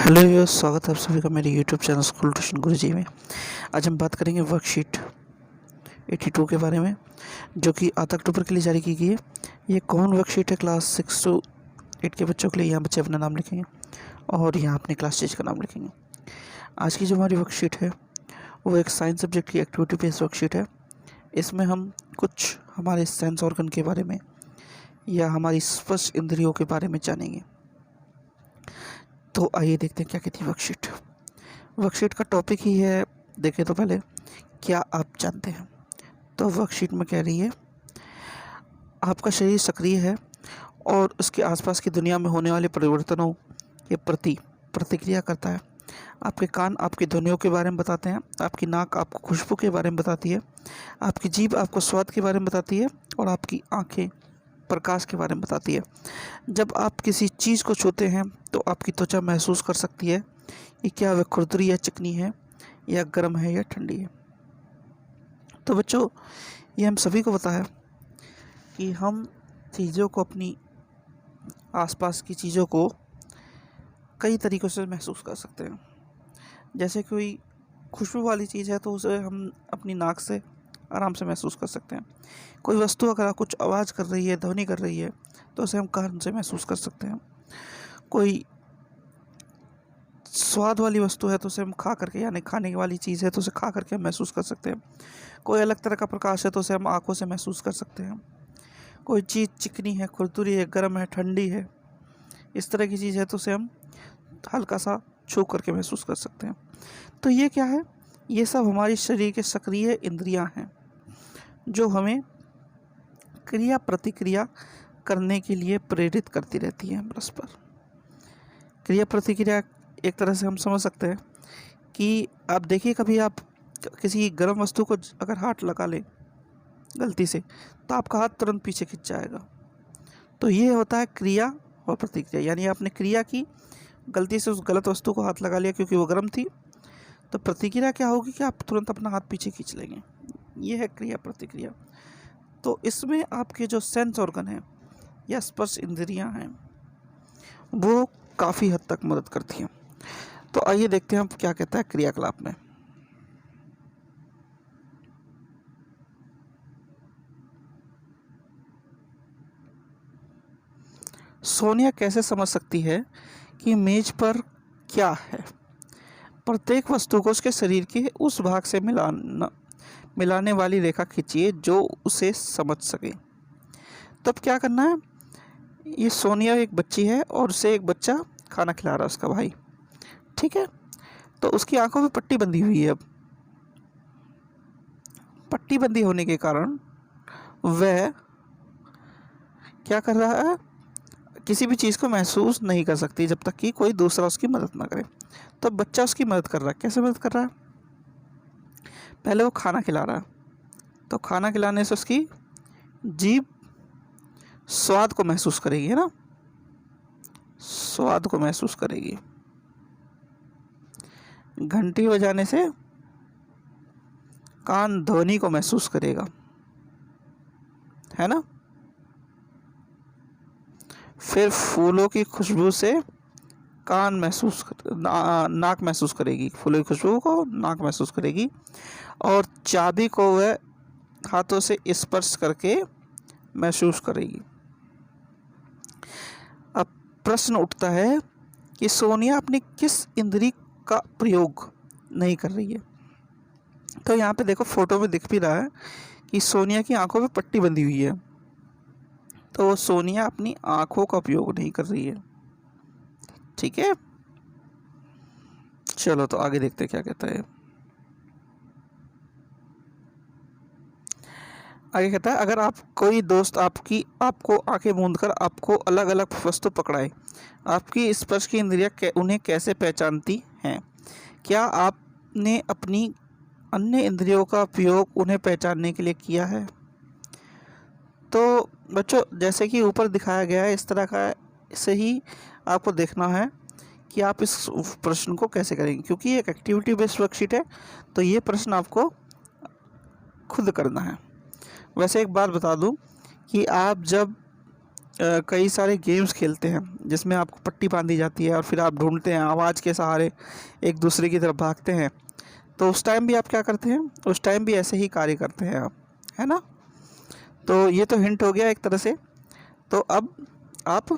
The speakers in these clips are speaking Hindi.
हेलो व्यूअर्स, स्वागत है आप सभी का मेरे यूट्यूब चैनल स्कूल ट्यूशन गुरुजी में। आज हम बात करेंगे वर्कशीट 82 के बारे में, जो कि 8 अक्टूबर के लिए जारी की गई है। ये कॉमन वर्कशीट है क्लास 6 to 8 के बच्चों के लिए। यहाँ बच्चे अपना नाम लिखेंगे और यहाँ अपने क्लास टीचर का नाम लिखेंगे। आज की जो हमारी वर्कशीट है वो एक साइंस सब्जेक्ट की एक्टिविटी बेस्ड वर्कशीट है। इसमें हम कुछ हमारे सेंस ऑर्गन के बारे में या हमारी स्पर्श इंद्रियों के बारे में जानेंगे। तो आइए देखते हैं क्या कहती है वर्कशीट। वर्कशीट का टॉपिक ही है, देखें तो पहले, क्या आप जानते हैं। तो वर्कशीट में कह रही है आपका शरीर सक्रिय है और उसके आसपास की दुनिया में होने वाले परिवर्तनों के प्रति प्रतिक्रिया करता है। आपके कान आपकी ध्वनियों के बारे में बताते हैं, आपकी नाक आपको खुशबू के बारे में बताती है, आपकी जीभ आपको स्वाद के बारे में बताती है और आपकी आँखें प्रकाश के बारे में बताती है। जब आप किसी चीज़ को छूते हैं तो आपकी त्वचा महसूस कर सकती है कि क्या वह खुरदरी या चिकनी है या गर्म है या ठंडी है। तो बच्चों, ये हम सभी को पता है कि हम चीज़ों को, अपनी आसपास की चीज़ों को कई तरीक़ों से महसूस कर सकते हैं। जैसे कोई खुशबू वाली चीज़ है तो उसे हम अपनी नाक से आराम से महसूस कर सकते हैं। कोई वस्तु अगर कुछ आवाज़ कर रही है, ध्वनि कर रही है, तो उसे हम कान से महसूस कर सकते हैं। कोई स्वाद वाली वस्तु है तो उसे हम खा करके, यानी खाने वाली चीज़ है तो उसे खा करके हम महसूस कर सकते हैं। कोई अलग तरह का प्रकाश है तो उसे हम आँखों से महसूस कर सकते हैं। कोई चीज़ चिकनी है, खुरदुरी है, गर्म है, ठंडी है, इस तरह की चीज़ है तो उसे हम हल्का सा छू करके महसूस कर सकते हैं। तो ये क्या है? ये सब हमारी शरीर के सक्रिय इंद्रियां हैं जो हमें क्रिया प्रतिक्रिया करने के लिए प्रेरित करती रहती हैं परस्पर। क्रिया प्रतिक्रिया एक तरह से हम समझ सकते हैं कि आप देखिए, कभी आप किसी गर्म वस्तु को अगर हाथ लगा लें गलती से तो आपका हाथ तुरंत पीछे खिंच जाएगा। तो ये होता है क्रिया और प्रतिक्रिया, यानी आपने क्रिया की, गलती से उस गलत वस्तु को हाथ लगा लिया क्योंकि वो गर्म थी, तो प्रतिक्रिया क्या होगी कि आप तुरंत अपना हाथ पीछे खींच लेंगे। ये है क्रिया प्रतिक्रिया। तो इसमें आपके जो सेंस ऑर्गन हैं या स्पर्श इंद्रियां हैं वो काफ़ी हद तक मदद करती हैं। तो आइए देखते हैं हम क्या कहता है क्रियाकलाप में। सोनिया कैसे समझ सकती है कि मेज पर क्या है? प्रत्येक वस्तु को उसके शरीर के उस भाग से मिलाने वाली रेखा खींचिए जो उसे समझ सके। तब क्या करना है? ये सोनिया एक बच्ची है और उसे एक बच्चा खाना खिला रहा है, उसका भाई, ठीक है। तो उसकी आंखों में पट्टी बंधी हुई है। अब पट्टी बंदी होने के कारण वह क्या कर रहा है? किसी भी चीज़ को महसूस नहीं कर सकती जब तक कि कोई दूसरा उसकी मदद ना करे। तो बच्चा उसकी मदद कर रहा है। कैसे मदद कर रहा है? पहले वो खाना खिला रहा है, तो खाना खिलाने से उसकी जीभ स्वाद को महसूस करेगी, है ना, स्वाद को महसूस करेगी। घंटी बजाने से कान ध्वनि को महसूस करेगा, है ना। फिर फूलों की खुशबू से कान महसूस नाक महसूस करेगी, फूलों की खुशबू को नाक महसूस करेगी, और चाबी को वह हाथों से स्पर्श करके महसूस करेगी। अब प्रश्न उठता है कि सोनिया अपनी किस इंद्री का प्रयोग नहीं कर रही है? तो यहाँ पे देखो, फोटो में दिख भी रहा है कि सोनिया की आंखों में पट्टी बंधी हुई है, तो सोनिया अपनी आंखों का उपयोग नहीं कर रही है, ठीक है। चलो तो आगे देखते हैं क्या कहता है। आगे कहता है, अगर आप कोई दोस्त आपको आंखें मूंद कर आपको अलग अलग वस्तु पकड़ाए, आपकी स्पर्श की इंद्रियां उन्हें कैसे पहचानती हैं? क्या आपने अपनी अन्य इंद्रियों का उपयोग उन्हें पहचानने के लिए किया है? तो बच्चों, जैसे कि ऊपर दिखाया गया है, इस तरह का से ही आपको देखना है कि आप इस प्रश्न को कैसे करेंगे, क्योंकि ये एक एक्टिविटी बेस्ड वर्कशीट है, तो ये प्रश्न आपको खुद करना है। वैसे एक बात बता दूं कि आप जब कई सारे गेम्स खेलते हैं जिसमें आपको पट्टी बांधी जाती है और फिर आप ढूंढते हैं, आवाज़ के सहारे एक दूसरे की तरफ भागते हैं, तो उस टाइम भी आप क्या करते हैं, उस टाइम भी ऐसे ही कार्य करते हैं आप, है ना। तो ये तो हिंट हो गया एक तरह से। तो अब आप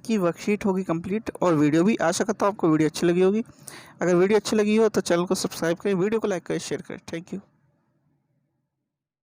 की वर्कशीट होगी कंप्लीट और वीडियो भी। आशा करता हूँ आपको वीडियो अच्छी लगी होगी। अगर वीडियो अच्छी लगी हो तो चैनल को सब्सक्राइब करें, वीडियो को लाइक करें, शेयर करें। Thank you.